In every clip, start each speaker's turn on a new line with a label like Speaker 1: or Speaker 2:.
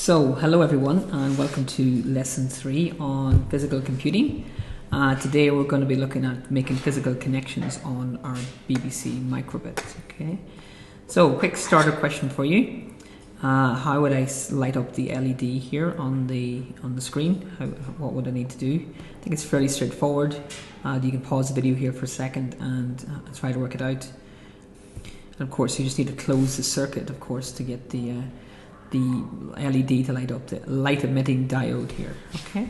Speaker 1: So, hello everyone and welcome to lesson 3 on physical computing. Today we're going to be looking at making physical connections on our BBC microbit. Okay. So, quick starter question for you. How would I light up the LED here on the screen? What would I need to do? I think it's fairly straightforward. You can pause the video here for a second and try to work it out. And of course, you just need to close the circuit, of course, to get the LED to light up the light emitting diode here. Okay.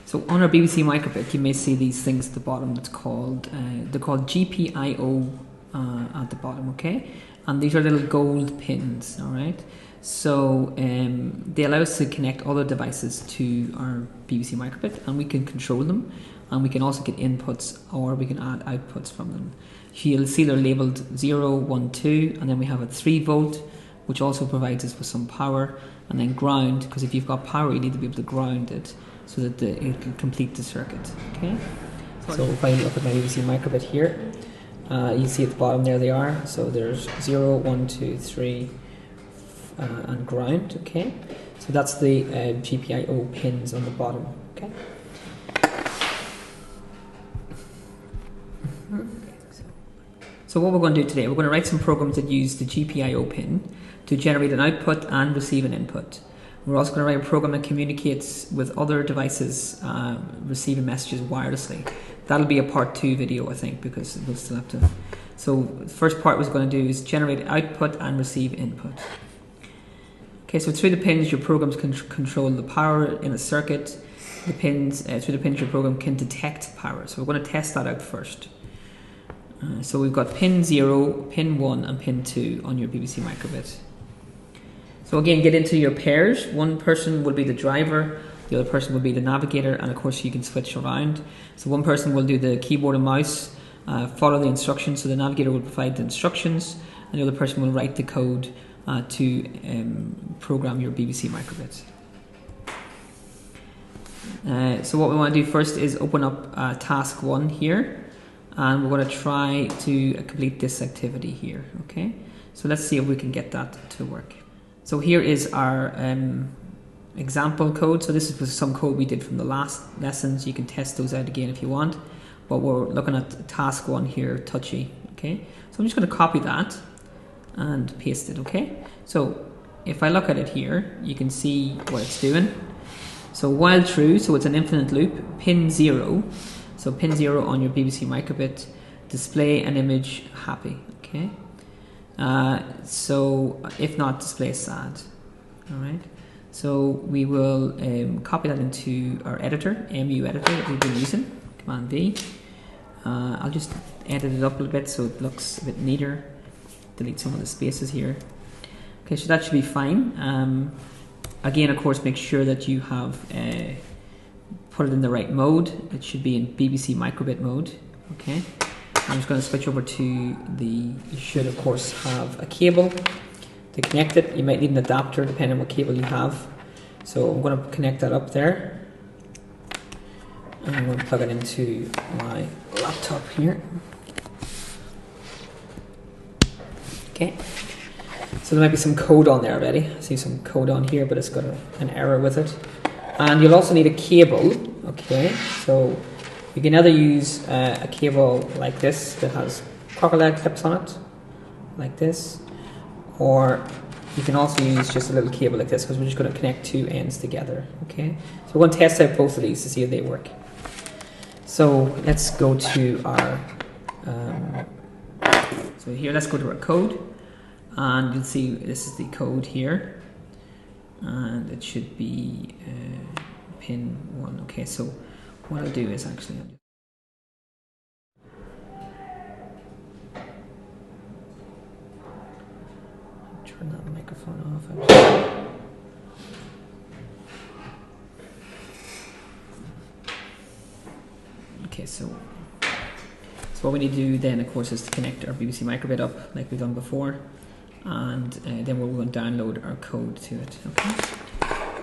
Speaker 1: So on our BBC microbit, you may see these things at the bottom. That's called they're called GPIO at the bottom. Okay, and these are little gold pins. All right. So they allow us to connect other devices to our BBC microbit, and we can control them, and we can also get inputs or we can add outputs from them. You'll see they're labelled 0, 1, 2, and then we have a 3 volt, which also provides us with some power, and then ground, because if you've got power, you need to be able to ground it so that it can complete the circuit. Okay. So if I look at my BBC microbit here, you see at the bottom there they are. So there's 0, 1, 2, 3, and ground. Okay. So that's the GPIO pins on the bottom. Okay. So what we're going to do today, we're going to write some programs that use the GPIO pin to generate an output and receive an input. We're also going to write a program that communicates with other devices, receiving messages wirelessly. That'll be a part 2 video, I think, because we'll still have to. So the first part we're going to do is generate output and receive input. Okay, so through the pins, your programs can control the power in a circuit. The pins, through the pins, your program can detect power. So we're going to test that out first. So we've got pin 0, pin 1 and pin 2 on your BBC microbit. So again, get into your pairs. One person will be the driver, the other person will be the navigator, and of course you can switch around. So one person will do the keyboard and mouse, follow the instructions, so the navigator will provide the instructions, and the other person will write the code to program your BBC microbit. So what we want to do first is open up task 1 here. And we're going to try to complete this activity here. Okay, so let's see if we can get that to work. So here is our example code. So this is some code we did from the last lessons. You can test those out again if you want, but we're looking at task 1 here, touchy. Okay, so I'm just going to copy that and paste it. Okay, so if I look at it here, you can see what it's doing. So while true, so it's an infinite loop. Pin 0. So pin 0 on your BBC microbit, display an image happy, okay? So if not, display sad, all right? So we will copy that into our editor, MU editor that we've been using, Command V. I'll just edit it up a little bit so it looks a bit neater. Delete some of the spaces here. Okay, so that should be fine. Again, of course, make sure that you have put it in the right mode. It should be in BBC microbit mode. Okay, I'm just going to switch over to you should of course have a cable to connect it. You might need an adapter depending on what cable you have. So I'm going to connect that up there. And I'm going to plug it into my laptop here. Okay, so there might be some code on there already. I see some code on here, but it's got an error with it. And you'll also need a cable, okay? So you can either use a cable like this that has crocodile clips on it, like this, or you can also use just a little cable like this because we're just going to connect 2 ends together, okay? So we're going to test out both of these to see if they work. So let's go to our, so here let's go to our code, and you'll see this is the code here. And it should be pin 1. Okay, so what I'll do is actually turn that microphone off. Okay, so what we need to do then, of course, is to connect our BBC microbit up like we've done before. And then we're going to download our code to it. Okay,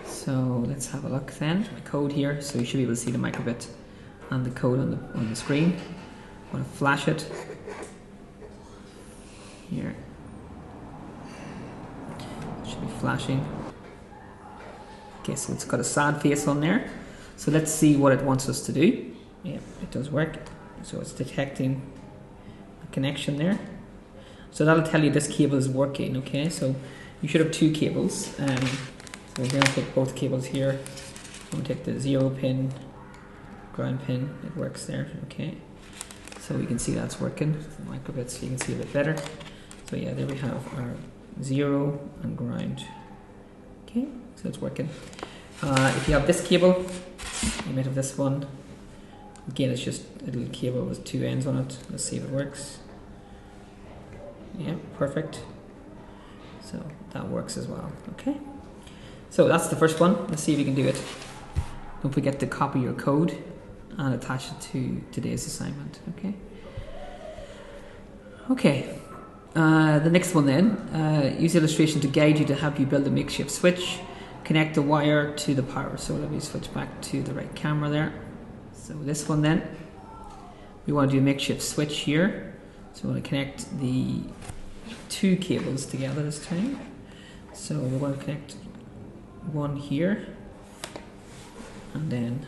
Speaker 1: so let's have a look then. My code here, so you should be able to see the microbit and the code on the screen. I'm going to flash it here. flashing. Okay, so it's got a sad face on there. So let's see what it wants us to do. Yeah, it does work. So it's detecting a connection there. So that'll tell you this cable is working, okay? So you should have two cables. So we're going to put both cables here. I'm going to take the 0 pin, ground pin, it works there, okay? So you can see that's working. Microbits, you can see a bit better. So yeah, there we have our 0 and ground. Okay, so it's working. If you have this cable, you might have this one. Again, it's just a little cable with two ends on it. Let's see if it works. Yeah, perfect. So that works as well, okay? So that's the first one. Let's see if we can do it. Don't forget to copy your code and attach it to today's assignment, okay? Okay, the next one then, use illustration to guide you to help you build a makeshift switch. Connect the wire to the power. So let me switch back to the right camera there. So this one then, we want to do a makeshift switch here. So we want to connect the two cables together this time. So we're going to connect one here, and then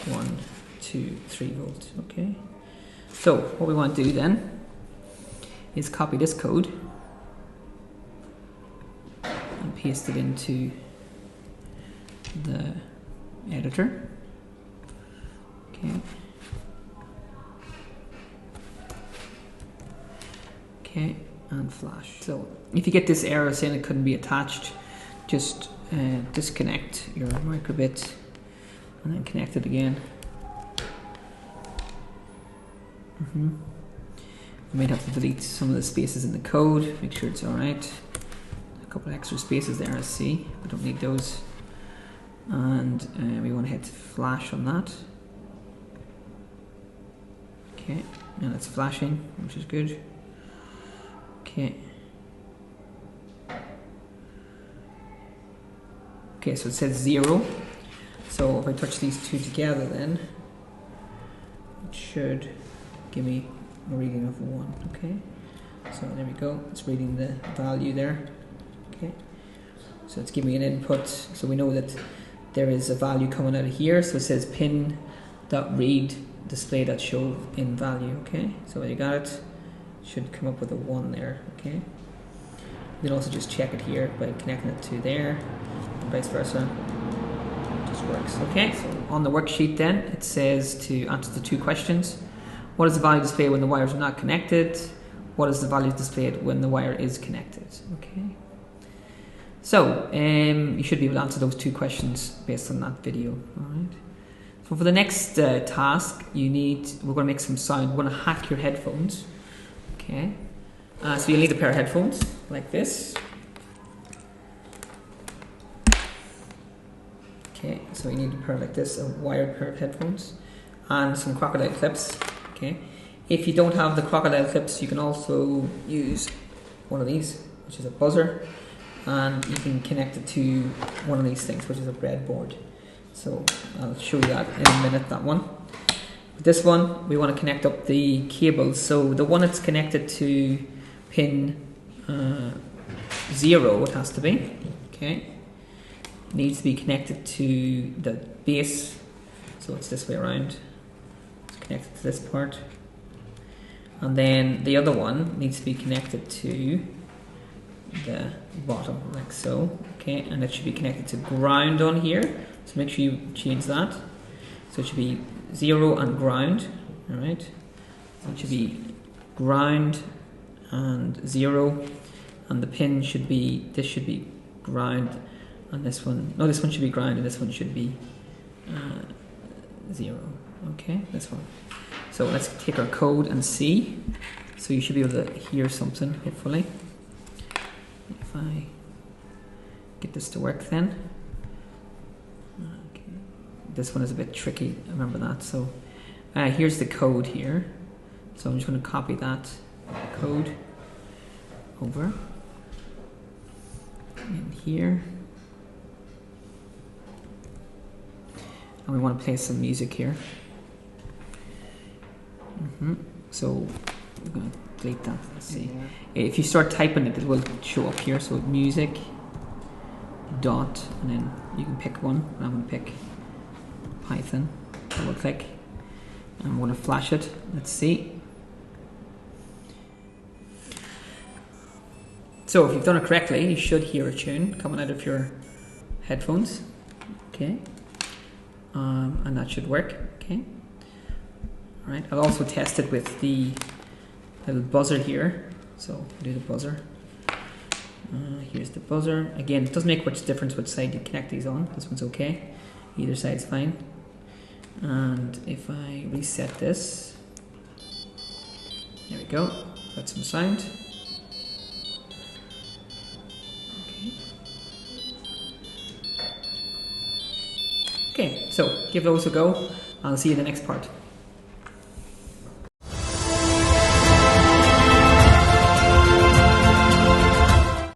Speaker 1: 1, 2, 3 volts, okay? So what we want to do then is copy this code and paste it into the editor, okay? Okay, and flash. So if you get this error saying it couldn't be attached, just disconnect your microbit and then connect it again. You might have to delete some of the spaces in the code, make sure it's alright. A couple of extra spaces there, I see. We don't need those. And we want to hit flash on that. Okay, and it's flashing, which is good. Okay. Okay, so it says 0. So if I touch these two together then, it should give me a reading of 1, okay? So there we go, it's reading the value there, okay? So it's giving me an input, so we know that there is a value coming out of here, so it says pin.read display.show in value, okay? So when you got it, should come up with a 1 there, okay? You can also just check it here by connecting it to there, and vice versa. It just works, okay? So on the worksheet then, it says to answer the two questions. What is the value displayed when the wires are not connected? What is the value displayed when the wire is connected? Okay. So you should be able to answer those two questions based on that video. All right. So for the next task, we're going to make some sound. We're going to hack your headphones. Okay. So you'll need a pair of headphones like this. Okay. So you need a pair like this, a wired pair of headphones, and some crocodile clips. Okay. If you don't have the crocodile clips, you can also use one of these, which is a buzzer, and you can connect it to one of these things, which is a breadboard. So I'll show you that in a minute, that one. With this one, we want to connect up the cables. So the one that's connected to pin 0, it has to be, okay, needs to be connected to the base, so it's this way around. Connected to this part, and then the other one needs to be connected to the bottom like so, okay, and it should be connected to ground on here, so make sure you change that, so it should be 0 and ground. All right, so it should be ground and 0, and the pin should be, this should be ground, and this one should be ground, and this one should be 0. Okay, this one. So let's take our code and see. So you should be able to hear something, hopefully. If I get this to work then. Okay. This one is a bit tricky, remember that. So here's the code here. So I'm just going to copy that code over in here. And we want to play some music here. So we're going to delete that. Let's see. If you start typing it, it will show up here. So music, dot, and then you can pick one. I'm going to pick Python. Double click. I'm going to flash it. Let's see. So if you've done it correctly, you should hear a tune coming out of your headphones. Okay. And that should work. Okay. All right. I'll also test it with the little buzzer here. So I'll do the buzzer. Here's the buzzer. Again, it doesn't make much difference which side you connect these on. This one's okay. Either side's fine. And if I reset this, there we go. Got some sound. Okay, so give those a go. I'll see you in the next part.